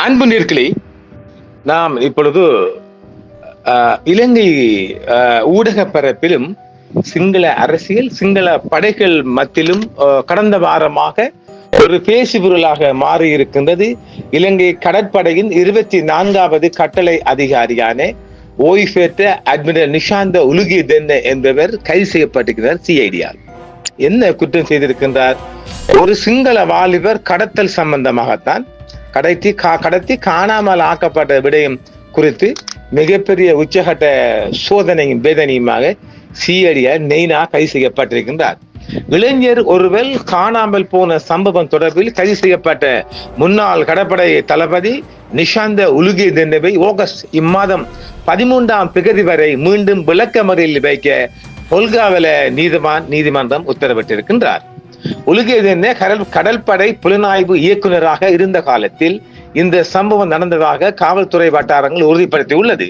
அன்பு நேர்களே, நாம் இப்பொழுது இலங்கை ஊடக பரப்பிலும் சிங்கள அரசியல் சிங்கள படைகள் மத்தியிலும் கடந்த வாரமாக ஒரு பேசுபொருளாக மாறி இருக்கின்றது. இலங்கை கடற்படையின் 24வது கட்டளை அதிகாரியான ஓய்வு பெற்ற அட்மிரல் நிஷாந்த உலுகேதென்ன என்பவர் கைது செய்யப்பட்டிருக்கிறார் சிஐடியால். என்ன குற்றம் செய்திருக்கின்றார்? ஒரு சிங்கள வாலிபர் கடத்தல் சம்பந்தமாகத்தான் கடத்தி காணாமல் ஆக்கப்பட்ட விடயம் குறித்து மிகப்பெரிய உச்சகட்ட சோதனையும் வேதனையுமாக சிஐடியால் நெய்னா கைது செய்யப்பட்டிருக்கின்றார். இளைஞர் ஒருவர் காணாமல் போன சம்பவம் தொடர்பில் கைது செய்யப்பட்ட முன்னாள் கடற்படை தளபதி நிஷாந்த உலுகேதென்னவை ஆகஸ்ட் இம்மாதம் 13ஆம் திகதி வரை மீண்டும் விளக்கமறியலில் வைக்க பொல்காவல நீதிமன்றம் உத்தரவிட்டிருக்கின்றார். உலுகேதென்ன கடற்படை புலனாய்வு இயக்குநராக இருந்த காலத்தில் இந்த சம்பவம் நடந்ததாக காவல்துறை வட்டாரங்கள் உறுதிப்படுத்தியுள்ளது.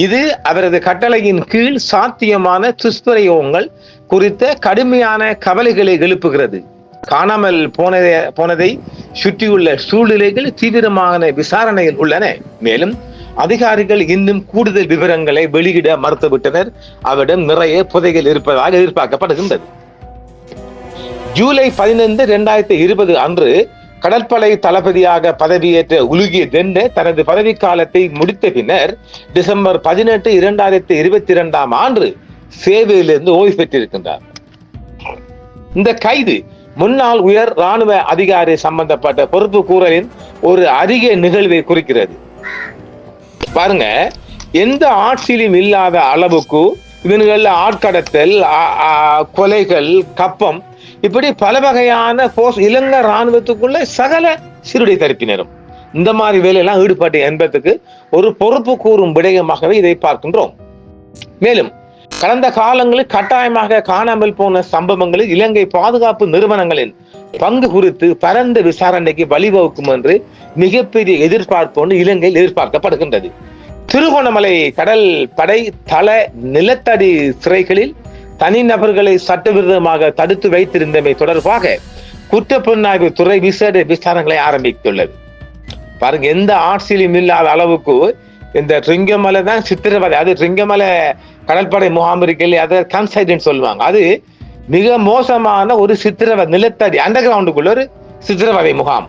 இது அவரது கட்டளையின் கீழ் சாத்தியமான துஷ்பிரயோகங்கள் குறித்த கடுமையான கவலைகளை எழுப்புகிறது. காணாமல் போனதை சுற்றியுள்ள சூழ்நிலைகள் தீவிரமான விசாரணையில் உள்ளன. மேலும் அதிகாரிகள் இன்னும் கூடுதல் விவரங்களை வெளியிட மறுத்துவிட்டனர். அவரிடம் நிறைய புதைகள் இருப்பதாக எதிர்பார்க்கப்படுகின்றது. ஜூலை 15, 2020 அன்று கடற்படை தளபதியாக பதவியேற்ற உலுகேதென்ன தனது பதவிக்காலத்தை முடித்த பின்னர் டிசம்பர் 18, 2022ஆம் ஆண்டு சேவையிலிருந்து ஓய்வு பெற்றிருக்கின்றார். இந்த கைது முன்னாள் உயர் ராணுவ அதிகாரி சம்பந்தப்பட்ட பொறுப்பு கூறலின் ஒரு அரிய நிகழ்வை குறிக்கிறது. பாருங்க, எந்த ஆட்சியிலும் இல்லாத அளவுக்கு இவன்கள் ஆட்கடத்தல், கொலைகள், கப்பம், இப்படி பல வகையான இலங்கை ராணுவத்துக்குள்ள சகல சிறுடை தரப்பினரும் இந்த மாதிரி வேலையெல்லாம் ஈடுபட்டு என்பதற்கு ஒரு பொறுப்பு கூறும் விடயமாகவே இதை பார்க்கின்றோம். மேலும் கடந்த காலங்களில் கட்டாயமாக காணாமல் போன சம்பவங்களில் இலங்கை பாதுகாப்பு நிறுவனங்களின் பங்கு குறித்து பரந்த விசாரணைக்கு வழிவகுக்கும் என்று மிகப்பெரிய எதிர்பார்ப்பு இலங்கையில் எதிர்பார்க்கப்படுகின்றது. திருகோணமலை கடல் படை தள நிலத்தடி சிறைகளில் தனிநபர்களை சட்டவிரோதமாக தடுத்து வைத்திருந்தமை தொடர்பாக குற்றப்புலனாய்வு துறை விசேட விசாரணைகளை ஆரம்பித்துள்ளது. பாருங்க, எந்த ஆட்சியிலும் இல்லாத அளவுக்கு இந்த ரிங்கமலை தான் சித்திரவதை. அது ரிங்கமலை கடற்படை முகாம் இருக்கிறது, அதை கன்சைட்னு சொல்லுவாங்க. அது மிக மோசமான ஒரு சித்திரவதை, நிலத்தடி அண்டர் கிரவுண்டுக்குள்ள ஒரு சித்திரவதை முகாம்.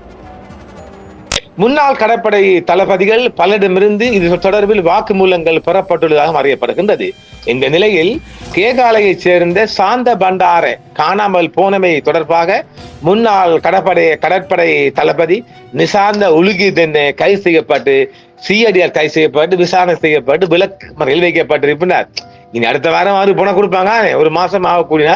முன்னாள் கடற்படை தளபதிகள் பலரிடமிருந்து இது தொடர்பில் வாக்குமூலங்கள் பெறப்பட்டுள்ளதாக அறியப்படுகின்றது. இந்த நிலையில் கேகாலையைச் சேர்ந்த சாந்த பண்டார காணாமல் போனமை தொடர்பாக முன்னாள் கடற்படை தளபதி நிஷாந்த உலுகேதென்ன கைது செய்யப்பட்டு சிஐடியால் கைது செய்யப்பட்டு விசாரணை செய்யப்பட்டு விளக்கமறியலில் வைக்கப்பட்டிருப்பினார். இனி அடுத்த வாரம் அவரு பணம் கொடுப்பாங்க. ஒரு மாசம் ஆகக்கூடிய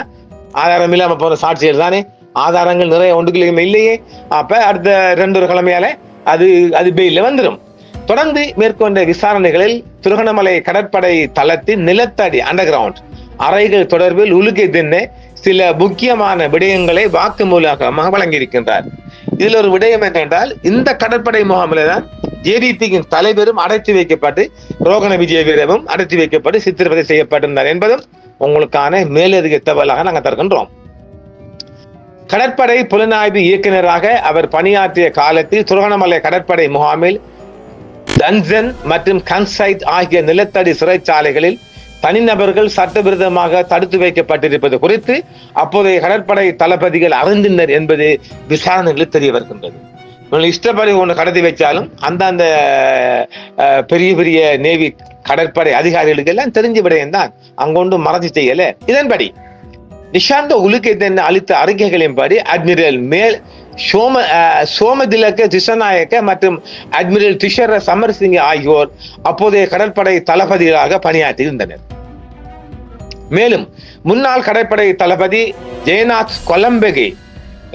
ஆதாரம் இல்லாம போன சாட்சிகள் தானே, ஆதாரங்கள் நிறைய ஒன்றுகளுமே இல்லையே. அப்ப அடுத்த 2 கிழமையால அது பெயில வந்துடும். தொடர்ந்து மேற்கொண்ட விசாரணைகளில் திருகோணமலை கடற்படை தளத்தின் நிலத்தடி அண்டர் கிரவுண்ட் அறைகள் தொடர்பில் உலுகேதென்ன சில முக்கியமான விடயங்களை வாக்குமூலமாக வழங்கியிருக்கின்றார். இதில் ஒரு விடயம் என்னென்றால், இந்த கடற்படை முகாமில் தான் ஜேடிபியின் தலைவரும் அடைத்து வைக்கப்பட்டு ரோகண விஜயவீரவும் அடைத்து வைக்கப்பட்டு சித்திரவதை செய்யப்பட்டிருந்தார் என்பதும் உங்களுக்கான மேலதிக தகவலாக நாங்கள் தருகின்றோம். கடற்படை புலனாய்வு இயக்குநராக அவர் பணியாற்றிய காலத்தில் திருகோணமலை கடற்படை முகாமில் டன்சன் மற்றும் கன்சைட் ஆகிய நிலத்தடி சிறைச்சாலைகளில் தனிநபர்கள் சட்டவிரோதமாக தடுத்து வைக்கப்பட்டிருப்பது குறித்து அப்போதைய கடற்படை தளபதிகள் அறிந்தனர் என்பது விசாரணைகளில் தெரிய வருகின்றது. இஷ்டப்படி ஒன்று கடத்தி வச்சாலும் அந்த பெரிய பெரிய நேவி கடற்படை அதிகாரிகளுக்கு எல்லாம் தெரிஞ்ச விடயம் தான், அங்கொண்டு மறந்து செய்யல. இதன்படி நிஷாந்த உலுகேதென்ன அளித்த அறிக்கைகளின்படி அட்மிரல் சோமதிலக்க திசநாயக்க மற்றும் அட்மிரல் திஷர சமர்சிங்க ஆகியோர் அப்போதைய கடற்படை தளபதிகளாக பணியாற்றியிருந்தனர். மேலும் முன்னாள் கடற்படை தளபதி ஜெயநாத் கொலம்பகே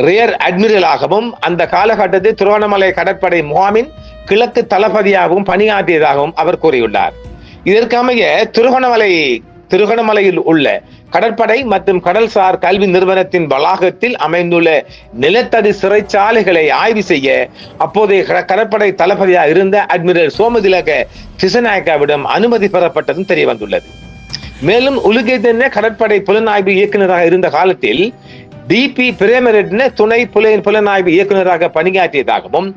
ரியர் அட்மிரலாகவும் அந்த காலகட்டத்தில் திருவண்ணாமலை கடற்படை முகாமின் கிழக்கு தளபதியாகவும் பணியாற்றியதாகவும் அவர் கூறியுள்ளார். இதற்கமைய திருகோணமலையில் உள்ள கடற்படை மற்றும் கடல்சார் கல்வி நிறுவனத்தின் வளாகத்தில் அமைந்துள்ள நிலத்தடி சிறைச்சாலைகளை ஆய்வு செய்ய அப்போதைய கடற்படை தளபதியாக இருந்த அட்மிரல் சோமதிலக திசநாயக்காவிடம் அனுமதி பெறப்பட்டதும் தெரிய வந்துள்ளது. மேலும் உலுகேதென்ன கடற்படை புலனாய்வு இயக்குநராக இருந்த காலத்தில் DP பிரேமரெட்ன துணை புலனாய்வு இயக்குநராக பணியாற்றியதாகவும்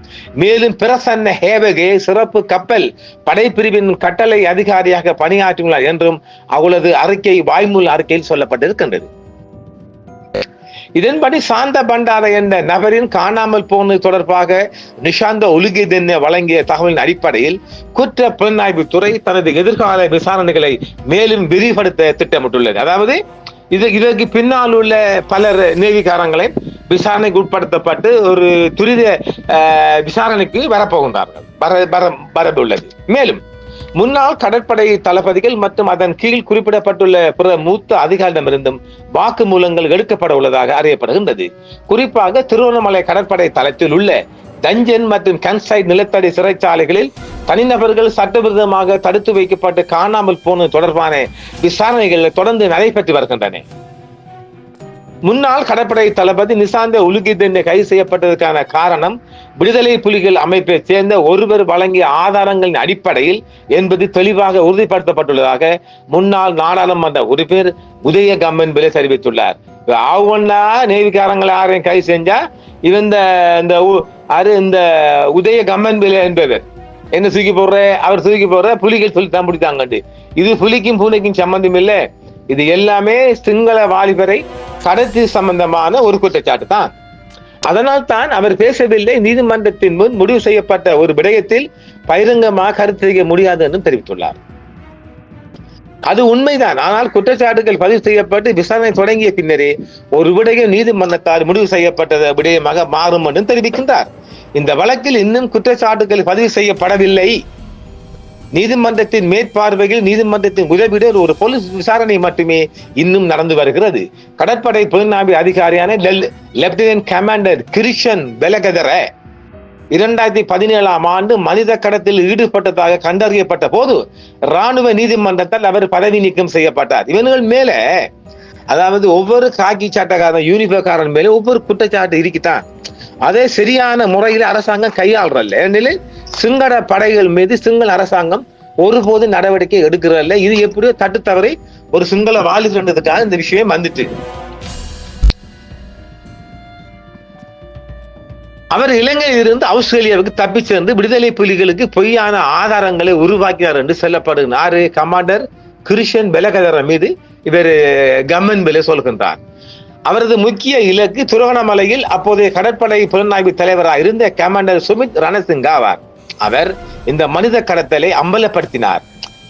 மேலும் பிரசன்ன ஹேவகே சிறப்பு கப்பல் படைப்பிரிவின் கட்டளை அதிகாரியாக பணியாற்றியுள்ளார் என்றும் அவளது வாய்மூல அறிக்கையில் சொல்லப்பட்டிருக்கின்றது. இதன்படி சாந்த பண்டார என்ற நபரின் காணாமல் போனது தொடர்பாக நிஷாந்த ஒலுகேதென்ன வழங்கிய தகவலின் அடிப்படையில் குற்ற புலனாய்வு துறை தனது எதிர்கால விசாரணைகளை மேலும் விரிவுபடுத்த திட்டமிட்டுள்ளது. அதாவது இதற்கு பின்னால் உள்ள பலர் நேவிகாரங்களை விசாரணைக்கு உட்படுத்தப்பட்டு ஒரு துரித விசாரணைக்கு வரப்போகின்றார்கள் வரவுள்ளது. மேலும் முன்னாள் கடற்படை தளபதிகள் மற்றும் அதன் கீழ் குறிப்பிடப்பட்டுள்ள பிற மூத்த அதிகாரிடமிருந்தும் வாக்குமூலங்கள் எடுக்கப்பட உள்ளதாக அறியப்படுகின்றது. குறிப்பாக திருவண்ணாமலை கடற்படை தளத்தில் உள்ள தஞ்சன் மற்றும் கன்சைட் நிலத்தடி சிறைச்சாலைகளில் தனிநபர்கள் சட்டவிரோதமாக தடுத்து வைக்கப்பட்டு காணாமல் போனது தொடர்பான விசாரணைகள் தொடர்ந்து நடைபெற்று வருகின்றன. முன்னாள் கடற்படை தளபதி நிசாந்த உலுகேதென்ன கைது செய்யப்பட்டதற்கான காரணம் விடுதலை புலிகள் அமைப்பை சேர்ந்த ஒருவர் வழங்கிய ஆதாரங்களின் அடிப்படையில் என்பது தெளிவாக உறுதிப்படுத்தப்பட்டுள்ளதாக முன்னாள் நாடாளுமன்ற உறுப்பினர் உதய கம்மன்பிலே தெரிவித்துள்ளார். அவன்னா நேவிக்காரங்களை யாரையும் கைது செஞ்சா இந்த உதய கம்மன்பிலே என்பவர் என்ன தூக்கி போடுற புலிகள் சொல்லி தான் பிடித்தாங்க. இது புலிக்கும் பூனைக்கும் சம்பந்தம் இல்லை. இது எல்லாமே சிங்கள வாலிபரை கடத்தி சம்பந்தமான ஒரு குற்றச்சாட்டு தான். அதனால் தான் அவர் பேசவில்லை. நீதிமன்றத்தின் முன் முடிவு செய்யப்பட்ட ஒரு விடயத்தில் பகிரங்கமாக கருத்து செய்ய முடியாது என்றும் தெரிவித்துள்ளார். அது உண்மைதான். ஆனால் குற்றச்சாட்டுகள் பதிவு செய்யப்பட்டு விசாரணை தொடங்கிய பின்னரே ஒரு விடயம் நீதிமன்றத்தால் முடிவு செய்யப்பட்ட விடயமாக மாறும் என்றும் தெரிவிக்கின்றார். இந்த வழக்கில் இன்னும் குற்றச்சாட்டுகள் பதிவு செய்யப்படவில்லை. நீதிமன்றத்தின் மேற்பார்வையில் நீதிமன்றத்தின் உதவியுடன் ஒரு போலீஸ் விசாரணை மட்டுமே இன்னும் நடந்து வருகிறது. கடற்படை புலனாய்வு அதிகாரியான லெப்டினன்ட் கமாண்டர் கிருஷன் பெலகதர 2017 ஆண்டு மனித கடத்தில் ஈடுபட்டதாக கண்டறியப்பட்ட போது ராணுவ நீதிமன்றத்தால் அவர் பதவி நீக்கம் செய்யப்பட்டார். இவர்கள் மேல அதாவது ஒவ்வொரு காக்கி சட்டக்காரன் யூனிஃபார்ம் மேல ஒவ்வொரு குற்றச்சாட்டு இருக்குதான். அதே சரியான முறையில் அரசாங்கம் கையாளுறல்ல. ஏனெனில் சிங்கள படைகள் மீது சிங்கள அரசாங்கம் ஒருபோது நடவடிக்கை எடுக்கிறல்ல. இது எப்படியோ தட்டு தவறி ஒரு சிங்கள வாலிபன்றதுக்காக இந்த விஷயம் வந்துட்டு அவர் இலங்கையில் இருந்து ஆஸ்திரேலியாவுக்கு தப்பி சென்று விடுதலை புலிகளுக்கு பொய்யான ஆதாரங்களை உருவாக்கினார் என்று சொல்லப்படுகிறார். கமாண்டர் கிருஷன் பெலகதர மீது இவர் கம்மன் பெல சொல்கின்றார். அவரது முக்கிய இலக்கு திருவண்ணாமலையில் அப்போதைய கடற்படை புலனாய்வு தலைவராக இருந்த கமாண்டர் சுமித் ரணசிங்க ஆவார். அவர் இந்த மனித கடத்தலை அம்பலப்படுத்தினார்.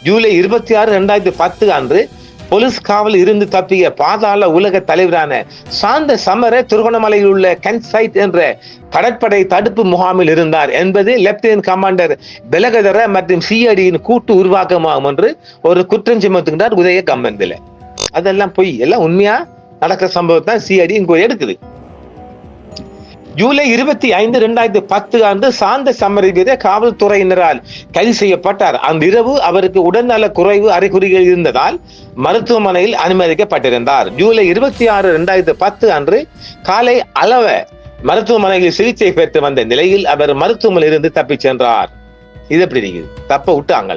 ஜூலை 26, 2010 அன்று போலீஸ் காவல் இருந்து தப்பிய பாதாள உலக தலைவரான சாந்த சமர திருவண்ணாமலையில் உள்ள கன்சைட் என்ற கடற்படை தடுப்பு முகாமில் இருந்தார் என்பது லெப்டினன்ட் கமாண்டர் பெலகதர மற்றும் சிஐடியின் கூட்டு உருவாக்கமாகும் என்று ஒரு குற்றம் சுமத்துகின்றார் உதய கம்மன்பில. அதெல்லாம் பொய், எல்லாம் உண்மையா நடக்கிற சம்பவம் தான் சிஐடி இன்கொயரி எடுக்குது. ஜூலை 25, 2010 அன்று சாந்த சமர காவல்துறையினரால் கைது செய்யப்பட்டார். அந்த இரவு அவருக்கு உடல்நல குறைவு அறிகுறிகள் இருந்ததால் மருத்துவமனையில் அனுமதிக்கப்பட்டிருந்தார். ஜூலை 26, 2010 அன்று காலை அளவ மருத்துவமனையில் சிகிச்சை பெற்று வந்த நிலையில் அவர் மருத்துவமனையில் இருந்து தப்பிச் சென்றார். இது எப்படி இருக்குது? தப்ப விட்டாங்க.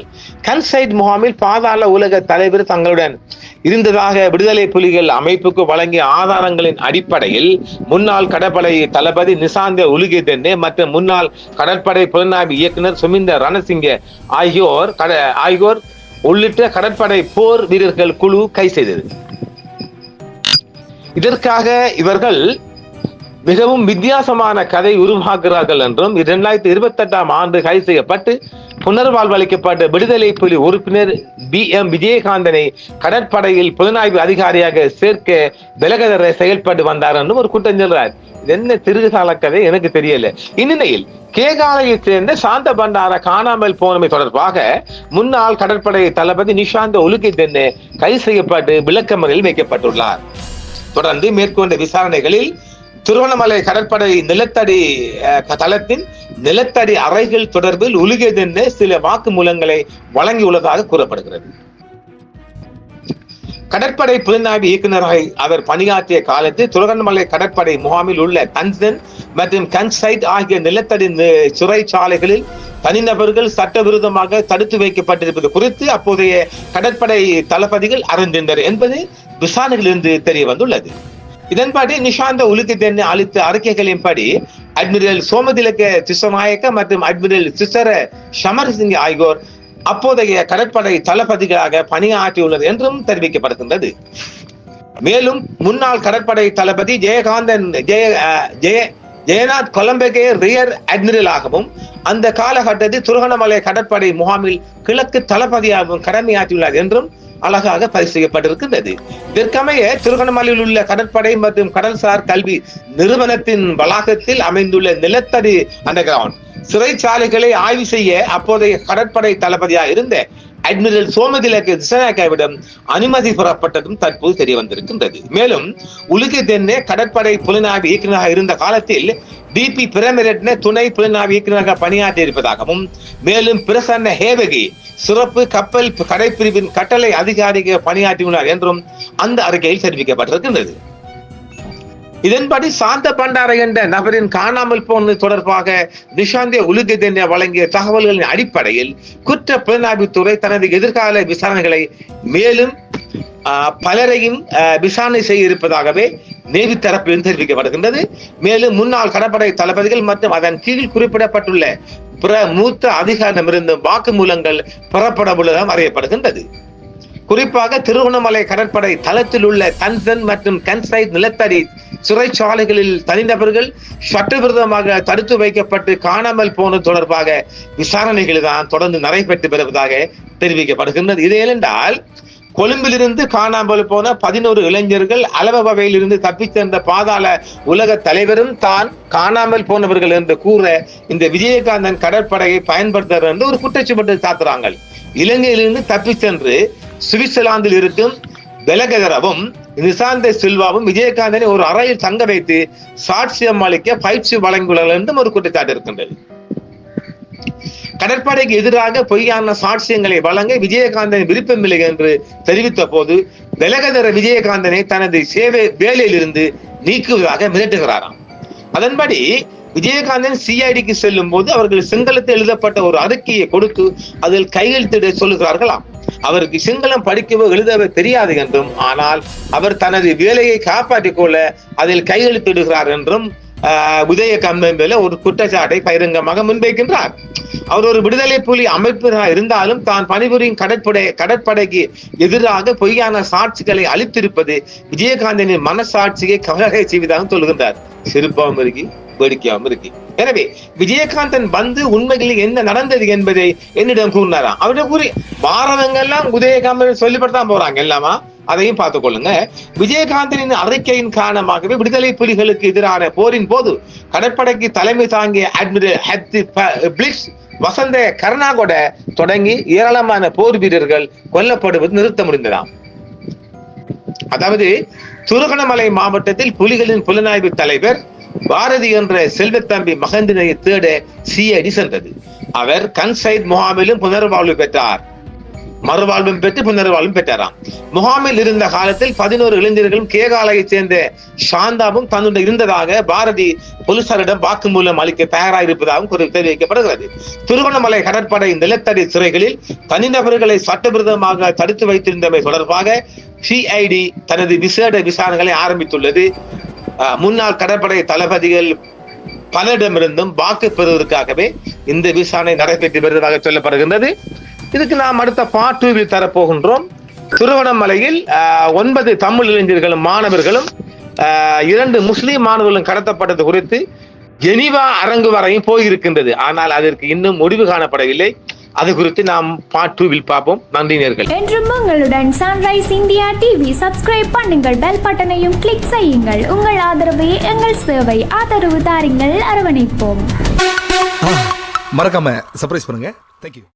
கன்சைட் முகாமில் பாதாள உலக தலைவர் தங்களுடன் இருந்ததாக விடுதலை புலிகள் அமைப்புக்கு வழங்கிய ஆதாரங்களின் அடிப்படையில் முன்னாள் கடற்படை தளபதி நிசாந்த உலுகேதென்ன மற்றும் முன்னாள் கடற்படை புலனாய்வு இயக்குனர் சுமிந்த ரணசிங்க ஆகியோர் உள்ளிட்ட கடற்படை போர் வீரர்கள் குழு கைது செய்தது. இதற்காக இவர்கள் மிகவும் வித்தியாசமான கதை உருவாக்குகிறார்கள் என்றும் 2028 ஆண்டு கைது செய்யப்பட்டு புனர்வாழ்வளிக்கப்பட்ட விடுதலை புலி உறுப்பினர் BM விஜயகாந்தனை கடற்படையில் புலனாய்வு அதிகாரியாக சேர்க்க பெலகதர செயல்பட்டு வந்தார் என்றும் ஒரு குற்றம் சொல்றார். என்ன திருகுசால கதை எனக்கு தெரியல. இந்நிலையில் கேகாலையை சேர்ந்த சாந்த பண்டார காணாமல் போனமை தொடர்பாக முன்னாள் கடற்படை தளபதி நிஷாந்த ஒலுகேதென்ன கைது செய்யப்பட்டு விளக்கமறையில் வைக்கப்பட்டுள்ளார். தொடர்ந்து மேற்கொண்ட விசாரணைகளில் திருவண்ணாமலை கடற்படை நிலத்தடி தளத்தின் நிலத்தடி அறைகள் தொடர்பில் உலுகேதென்ன சில வாக்குமூலங்களை வழங்கியுள்ளதாக கூறப்படுகிறது. கடற்படை புலனாய்வு இயக்குநராக அவர் பணியாற்றிய காலத்தில் திருவண்ணாமலை கடற்படை முகாமில் உள்ள கன்சன் மற்றும் கன்சைட் ஆகிய நிலத்தடி சிறைச்சாலைகளில் தனிநபர்கள் சட்டவிரோதமாக தடுத்து வைக்கப்பட்டிருப்பது குறித்து அப்போதைய கடற்படை தளபதிகள் அறிந்திருந்தனர் என்பது விசாரணைகளிலிருந்து தெரிய வந்துள்ளது. இதன்படி நிஷாந்த உலுக்கிதென்ன அளித்த அறிக்கைகளின்படி அட்மிரல் சோமதிலக்க திஸ்ஸநாயக்க மற்றும் அட்மிரல் சிசர ஷமரசிங்க ஆகியோர் அப்போதைய கடற்படை தளபதிகளாக பணியாற்றியுள்ளது என்றும் தெரிவிக்கப்படுகின்றது. மேலும் முன்னாள் கடற்படை தளபதி ஜெயநாத் கொலம்பகே ரியர் அட்மிரலாகவும் அந்த காலகட்டத்தில் திருகோணமலை கடற்படை முகாமில் கிழக்கு தளபதியாகவும் கடமையாற்றியுள்ளார் என்றும் அழகாக பதிவு செய்யப்பட்டிருக்கின்றது. இதற்கமைய திருகோணமலையில் உள்ள கடற்படை மற்றும் கடல்சார் கல்வி நிறுவனத்தின் வளாகத்தில் அமைந்துள்ள நிலத்தடி அண்டர் கிரவுண்ட் சிறைச்சாலைகளை ஆய்வு செய்ய அப்போதைய கடற்படை தளபதியாக இருந்த அட்மிரல் சோமதிலக்க திஸ்ஸநாயக்கவிடம் அனுமதி பெறப்பட்டதும் தற்போது தெரிய வந்திருக்கின்றது. மேலும் உலுக்கிதென்ன கடற்படை புலனாய்வு இயக்குநராக இருந்த காலத்தில் டிபி பிரமிரட்ன துணை புலனாய்வு இயக்குநராக பணியாற்றி இருப்பதாகவும் மேலும் பிரசன்ன ஹேவகி சிறப்பு கப்பல் கடைப்பிரிவின் கட்டளை அதிகாரியாக பணியாற்றியுள்ளார் என்றும் அந்த அறிக்கையில் தெரிவிக்கப்பட்டிருக்கின்றது. இதன்படி சாந்த பண்டார என்ற நபரின் காணாமல் போனது தொடர்பாக நிஷாந்த உலுக்கிதென்ன வழங்கிய தகவல்களின் அடிப்படையில் குற்ற புலனாய்வுத்துறை தனது எதிர்கால விசாரணைகளை மேலும் பலரையும் விசாரணை செய்ய இருப்பதாகவே நேவி தரப்பில் தெரிவிக்கப்படுகின்றது. மேலும் முன்னாள் கடற்படை தளபதிகள் மற்றும் அதன் கீழ் குறிப்பிடப்பட்டுள்ள பிற மூத்த அதிகாரிடமிருந்து வாக்குமூலங்கள் பெறப்பட உள்ளதாக அறியப்படுகின்றது. குறிப்பாக திருகோணமலை கடற்படை தளத்தில் உள்ள கன்சன் மற்றும் கன்சைட் நிலத்தடி சிறைச்சாலைகளில் தனிநபர்கள் சட்டவிரோதமாக தடுத்து வைக்கப்பட்டு காணாமல் போனது தொடர்பாக விசாரணைகள் தான் தொடர்ந்து நடைபெற்று வருவதாக தெரிவிக்கப்படுகின்றது. இது ஏனென்றால் கொழும்பிலிருந்து காணாமல் போன 11 இளைஞர்கள் அலவவையில் இருந்து தப்பிச் சென்ற பாதாள உலக தலைவரும் தான் காணாமல் போனவர்கள் என்று கூற இந்த விஜயகாந்தன் கடற்படையை பயன்படுத்துகிறார் என்று ஒரு குற்றச்சாட்டு சாத்துறாங்க. இலங்கையிலிருந்து தப்பிச் சென்று சுவிட்சர்லாந்தில் இருக்கும் பெலகதரவும் நிசாந்த சில்வாவும் விஜயகாந்தனை ஒரு அறையில் தங்க வைத்து சாட்சியம் அளிக்க பயிற்சி வழங்கியுள்ளார்கள் என்றும் ஒரு குற்றச்சாட்டு இருக்கின்றது. கடற்படைக்கு எதிராக பொய்யான சாட்சியங்களை வழங்க விஜயகாந்தன் விருப்பமில்லை என்று தெரிவித்த போது பெலகதர விஜயகாந்தனை தனது சேவை வேலையில் இருந்து நீக்குவதாக மிரட்டுகிறாராம். அதன்படி விஜயகாந்தன் சிஐடிக்கு செல்லும் போது அவர்கள் சிங்களத்தில் எழுதப்பட்ட ஒரு அறிக்கையை கொடுத்து அதில் கையெழுத்திட சொல்லுகிறார்களாம். அவருக்கு சிங்களம் படிக்கவோ எழுதவோ தெரியாது என்றும், ஆனால் அவர் தனது வேலையை காப்பாற்றிக் கொள்ள அதில் கையெழுத்திடுகிறார் என்றும் விஜயகாந்தன் மேல ஒரு குற்றச்சாட்டை பகிரங்கமாக முன்வைக்கின்றார். அவர் ஒரு விடுதலை புலி அமைப்பினராக இருந்தாலும் தான் பணிபுரியும் கடற்படைக்கு எதிராக பொய்யான சாட்சிகளை அளித்திருப்பது விஜயகாந்தனின் மனசாட்சியை கவலை செய்வதாக சொல்லுகின்றார். சிரிப்பாகவும் இருக்கு, வேடிக்கையாகவும் இருக்கு. எனவே விஜயகாந்தன் வந்து உண்மைகளில் என்ன நடந்தது என்பதை என்னிடம் கூறினாராம். அவருடைய கூறி பாரதங்கள்லாம் விஜயகாந்தன் சொல்லிப்பட்டுதான் போறாங்க எல்லாமா, அதையும் பார்த்துக் கொள்ளுங்க. விஜயகாந்தனின் அறிக்கையின் காரணமாகவே விடுதலை புலிகளுக்கு எதிரான போரின் போது கடற்படைக்கு தலைமை தாங்கிய அட்மிரல் வசந்த கருணாகொட தொடங்கி ஏராளமான போர் வீரர்கள் கொல்லப்படுவது நிறுத்த முடிந்ததாம். அதாவது திருகோணமலை மாவட்டத்தில் புலிகளின் புலனாய்வு தலைவர் பாரதி என்ற செல்வத்தம்பி மகந்தினை தேட சிஐடி சென்றது. அவர் கன்சைட் முகாமிலும் புனர்வாழ்வு பெற்றார். மறுவாழ்வும் பெற்று புனர்வாழ்வும் பெற்றாராம். முகாமில் இருந்த காலத்தில் 11 இளைஞர்களும் கேகாலையை சேர்ந்த சாந்தாவும் தன்னுடன் இருந்ததாக பாரதி போலீசாரிடம் வாக்குமூலம் அளிக்க தயாராயிருப்பதாகவும் தெரிவிக்கப்படுகிறது. திருகோணமலை கடற்படை நிலத்தடி சிறைகளில் தனிநபர்களை சட்டவிரோதமாக தடுத்து வைத்திருந்தமை தொடர்பாக சிஐடி தனது விசேட விசாரணைகளை ஆரம்பித்துள்ளது. முன்னாள் கடற்படை தளபதிகள் பலரிடமிருந்தும் வாக்கு பெறுவதற்காகவே இந்த விசாரணை நடைபெற்று வருவதாக சொல்லப்படுகின்றது. இதுக்கு நாம் அடுத்த பார்ட் 2வில் தரப்போகின்றோம். திருவண்ணாமலையில் 9 தமிழ் இளைஞர்களும் மாணவர்களும் 2 முஸ்லிம் மாணவர்களும் கடத்தப்பட்டது குறித்து ஜெனீவா அரங்கு வரையும் போயிருக்கின்றது. ஆனால் அதற்கு இன்னும் முடிவு காணப்படவில்லை. அது குறித்து நாம் பார்ட் 2வில் பார்ப்போம். நன்றி நேயர்களே. என்றும் உங்களுடன் சன்ரைஸ் இந்தியா டிவி சப்ஸ்கிரைப் பண்ணுங்கள், பெல் பட்டனையும் கிளிக் செய்யுங்கள். உங்கள் ஆதரவே எங்கள் சேவை. ஆதரவு தாருங்கள், அரவணைப்போம். மறக்காம சர்ப்ரைஸ் பண்ணுங்க. Thank you.